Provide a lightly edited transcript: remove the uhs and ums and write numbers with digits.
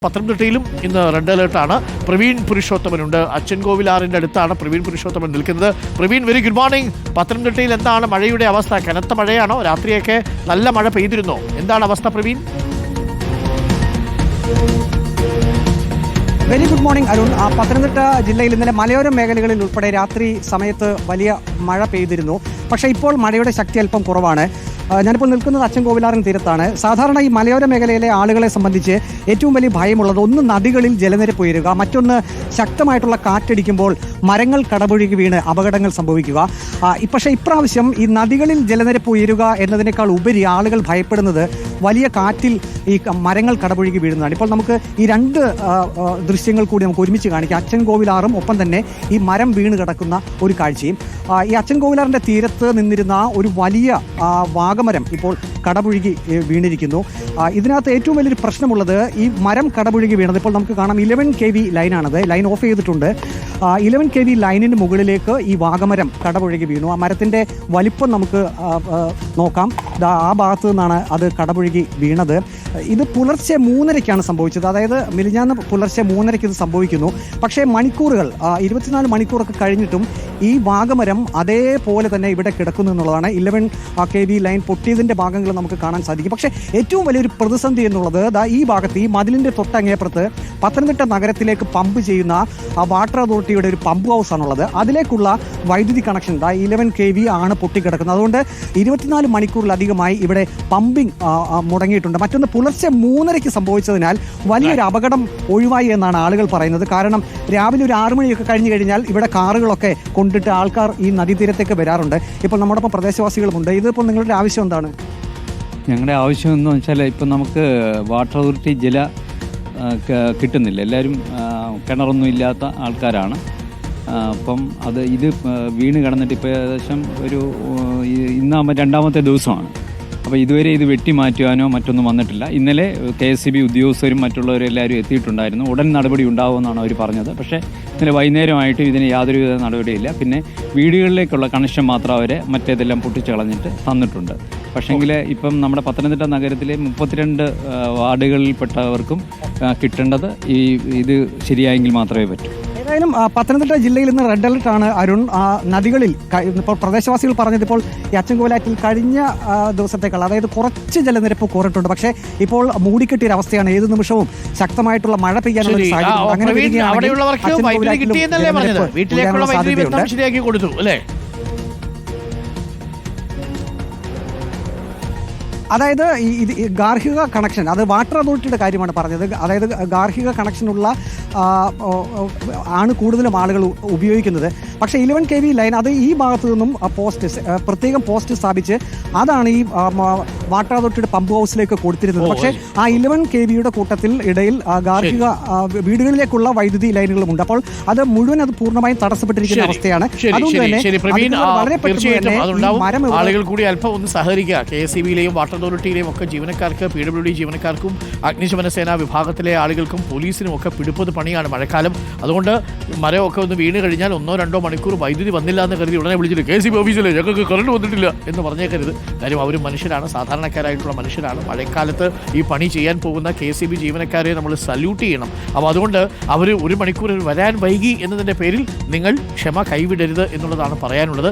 പത്തനംതിട്ടയിലും ഇന്ന് റെഡ് അലേർട്ടാണ്. പ്രവീൺ പുരുഷോത്തമനുണ്ട്. അച്ചൻകോവിലാറിന്റെ അടുത്താണ് പ്രവീൺ പുരുഷോത്തമൻ നിൽക്കുന്നത്. Praveen, very good morning. പത്തനംതിട്ടയിൽ എന്താണ് മഴയുടെ അവസ്ഥ? കനത്ത മഴയാണോ? രാത്രിയൊക്കെ നല്ല മഴ പെയ്തിരുന്നോ? എന്താണ് അവസ്ഥ Praveen? Very good morning Arun. Pathanamthitta ജില്ലയിൽ ഇന്നലെ മലയോര മേഖലകളിൽ ഉൾപ്പെടെ രാത്രി സമയത്ത് വലിയ മഴ പെയ്തിരുന്നു. പക്ഷേ ഇപ്പോൾ മഴയുടെ ശക്തി അല്പം കുറവാണ്. ഞാനിപ്പോൾ നിൽക്കുന്നത് അച്ചൻകോവിലാറിൻ തീരത്താണ്. സാധാരണ ഈ മലയോര മേഖലയിലെ ആളുകളെ സംബന്ധിച്ച് ഏറ്റവും വലിയ ഭയമുള്ളത് ഒന്ന് നദികളിൽ ജലനിരപ്പ് ഉയരുക, മറ്റൊന്ന് ശക്തമായിട്ടുള്ള കാറ്റടിക്കുമ്പോൾ മരങ്ങൾ കടപുഴകി വീണ് അപകടങ്ങൾ സംഭവിക്കുക. പക്ഷേ ഇപ്രാവശ്യം ഈ നദികളിൽ ജലനിരപ്പ് ഉയരുക എന്നതിനേക്കാൾ ഉപരി ആളുകൾ ഭയപ്പെടുന്നത് വലിയ കാറ്റിൽ ഈ മരങ്ങൾ കടപുഴകി വീഴുന്നതാണ്. ഇപ്പോൾ നമുക്ക് ഈ രണ്ട് ദൃശ്യങ്ങൾ കൂടി നമുക്ക് ഒരുമിച്ച് കാണിക്കാം. അച്ചൻകോവിലാറും ഒപ്പം തന്നെ ഈ മരം വീണ് കിടക്കുന്ന ഒരു കാഴ്ചയും. ഈ അച്ചൻകോവിലാറിൻ്റെ തീരത്ത് നിന്നിരുന്ന ഒരു വലിയ വാഗമരം ഇപ്പോൾ കടപുഴകി വീണിരിക്കുന്നു. ഇതിനകത്ത് ഏറ്റവും വലിയൊരു പ്രശ്നമുള്ളത് ഈ മരം കടപുഴകി വീണത് ഇപ്പോൾ നമുക്ക് കാണാം. 11 kV ലൈനാണത്. ലൈൻ ഓഫ് ചെയ്തിട്ടുണ്ട്. 11 kV ലൈനിന് മുകളിലേക്ക് ഈ വാഗമരം കടപുഴകി വീണു. ആ മരത്തിൻ്റെ വലിപ്പം നമുക്ക് നോക്കാം. ആ ഭാഗത്തു നിന്നാണ് അത് കടപുഴകി വീണത്. ഇത് പുലർച്ചെ 3:30ക്കാണ് സംഭവിച്ചത്. അതായത് മിനിഞ്ഞാന്ന് പുലർച്ചെ 3:30 ഇത് സംഭവിക്കുന്നു. പക്ഷേ മണിക്കൂറുകൾ 24 മണിക്കൂറൊക്കെ കഴിഞ്ഞിട്ടും ഈ വാഗമരം അതേപോലെ തന്നെ ഇവിടെ കിടക്കുന്നു എന്നുള്ളതാണ്. 11 kV ലൈൻ പൊട്ടിയതിൻ്റെ ഭാഗങ്ങൾ നമുക്ക് കാണാൻ സാധിക്കും. പക്ഷേ ഏറ്റവും വലിയൊരു പ്രതിസന്ധി എന്നുള്ളത് ഈ ഭാഗത്ത് ഈ മതിലിൻ്റെ തൊട്ടങ്ങേപ്പുറത്ത് പത്തനംതിട്ട നഗരത്തിലേക്ക് പമ്പ് ചെയ്യുന്ന വാട്ടർ അതോറിറ്റിയുടെ ഒരു പമ്പ് ഹൗസ് ആണുള്ളത്. അതിലേക്കുള്ള വൈദ്യുതി കണക്ഷൻ 11 kV ആണ് പൊട്ടിക്കിടക്കുന്നത്. അതുകൊണ്ട് 24 മണിക്കൂറിലധികമായി ഇവിടെ പമ്പിംഗ് മുടങ്ങിയിട്ടുണ്ട്. മറ്റൊന്ന് പുലർച്ചെ 3:30 സംഭവിച്ചതിനാൽ വലിയൊരു അപകടം ഒഴിവായി എന്നാണ് ആളുകൾ പറയുന്നത്. കാരണം രാവിലെ ഒരു 6 മണിയൊക്കെ കഴിഞ്ഞ് കഴിഞ്ഞാൽ ഇവിടെ കാറുകളൊക്കെ കൊണ്ടിട്ട് ആൾക്കാർ ഈ നദീതീരത്തേക്ക് വരാറുണ്ട്. ഇപ്പോൾ നമ്മോടൊപ്പം പ്രദേശവാസികളുമുണ്ട്. ഇതിപ്പോൾ നിങ്ങളുടെ ആവശ്യം എന്താണ്? ഞങ്ങളുടെ ആവശ്യം എന്ന് വെച്ചാൽ ഇപ്പം നമുക്ക് വാട്ടർ അതോറിറ്റി ജല കിട്ടുന്നില്ല. എല്ലാവരും കിണറൊന്നും ഇല്ലാത്ത ആൾക്കാരാണ്. അപ്പം ഇത് വീണ് കിടന്നിട്ട് ഇപ്പോൾ ഏകദേശം ഒരു ഇന്നാകുമ്പോൾ 2ാമത്തെ ദിവസമാണ്. അപ്പോൾ ഇതുവരെ ഇത് വെട്ടിമാറ്റുവാനോ മറ്റൊന്നും വന്നിട്ടില്ല. ഇന്നലെ KSEB ഉദ്യോഗസ്ഥരും മറ്റുള്ളവരും എല്ലാവരും എത്തിയിട്ടുണ്ടായിരുന്നു. ഉടൻ നടപടി ഉണ്ടാവുമെന്നാണ് അവർ പറഞ്ഞത്. പക്ഷേ ഇന്നലെ വൈകുന്നേരമായിട്ടും ഇതിന് യാതൊരുവിധ നടപടിയില്ല. പിന്നെ വീടുകളിലേക്കുള്ള കണക്ഷൻ മാത്രം അവരെ മറ്റേതെല്ലാം പൊട്ടിച്ച് കളഞ്ഞിട്ട് തന്നിട്ടുണ്ട്. പക്ഷേങ്കിൽ ഇപ്പം നമ്മുടെ പത്തനംതിട്ട നഗരത്തിലെ 32 വാർഡുകളിൽപ്പെട്ടവർക്കും കിട്ടേണ്ടത് ഇത് ശരിയായെങ്കിൽ മാത്രമേ പറ്റൂ. ഏതായാലും പത്തനംതിട്ട ജില്ലയിൽ ഇന്ന് റെഡ് അലർട്ട് ആണ് അരുൺ. നദികളിൽ ഇപ്പോൾ പ്രദേശവാസികൾ പറഞ്ഞതിപ്പോൾ ഈ അച്ചൻകോവിലാറ്റിൽ കഴിഞ്ഞ ദിവസത്തേക്കാൾ അതായത് കുറച്ച് ജലനിരപ്പ് കുറഞ്ഞിട്ടുണ്ട്. പക്ഷേ ഇപ്പോൾ മൂടിക്കെട്ടിയൊരവസ്ഥയാണ്. ഏത് നിമിഷവും ശക്തമായിട്ടുള്ള മഴ പെയ്യാനുള്ള സാധ്യതയുണ്ട്. അങ്ങനെ അതായത് ഈ ഗാർഹിക കണക്ഷൻ, അത് വാട്ടർ അതോറിറ്റിയുടെ കാര്യമാണ് പറഞ്ഞത്. അതായത് ഗാർഹിക കണക്ഷനുള്ള ആണ് കൂടുതലും ആളുകൾ ഉപയോഗിക്കുന്നത്. പക്ഷേ 11 kV ലൈൻ അത് ഈ ഭാഗത്തു നിന്നും പ്രത്യേകം പോസ്റ്റ് സ്ഥാപിച്ച് അതാണ് ഈ വാട്ടർ അതോറിറ്റിയുടെ പമ്പ് ഹൗസിലേക്ക് കൊടുത്തിരുന്നത്. പക്ഷേ ആ 11 kVയുടെ കൂട്ടത്തിൽ ഇടയിൽ ഗാർഹിക വീടുകളിലേക്കുള്ള വൈദ്യുതി ലൈനുകളുമുണ്ട്. അപ്പോൾ അത് മുഴുവൻ പൂർണ്ണമായും തടസ്സപ്പെട്ടിരിക്കുന്ന അവസ്ഥയാണ്. അതുകൊണ്ട് തന്നെ വളരെ പെട്ടെന്ന് ആളുകൾ കൂടി അല്പം ഒന്ന് സഹകരിക്കുക. KSEBയിലെയും വാട്ടർ അതോറിറ്റിയിലെയും ഒക്കെ ജീവനക്കാർക്ക്, PWD ജീവനക്കാർക്കും അഗ്നിശമന സേനാ വിഭാഗത്തിലെ ആളുകൾക്കും പോലീസിനും ഒക്കെ പിടിപ്പത് പണിയാണ് മഴക്കാലം. അതുകൊണ്ട് മരമൊക്കെ ഒന്ന് വീണ് കഴിഞ്ഞാൽ 1-2 മണിക്കൂർ വൈദ്യുതി വന്നില്ല എന്ന് കരുതി ഉടനെ വിളിച്ചിട്ട് KSEB ഓഫീസിലെ ഞങ്ങൾക്ക് കറണ്ട് വന്നിട്ടില്ല എന്ന് പറഞ്ഞേക്കരുത്. കാര്യം അവരും മനുഷ്യരാണ്, സാധാരണക്കാരായിട്ടുള്ള മനുഷ്യരാണ്. മഴക്കാലത്ത് ഈ പണി ചെയ്യാൻ പോകുന്ന KSEB ജീവനക്കാരെ നമ്മൾ സല്യൂട്ട് ചെയ്യണം. അപ്പോൾ അതുകൊണ്ട് അവർ 1 മണിക്കൂർ വരാൻ വൈകി എന്നതിൻ്റെ പേരിൽ നിങ്ങൾ ക്ഷമ കൈവിടരുത് എന്നുള്ളതാണ് പറയാനുള്ളത്.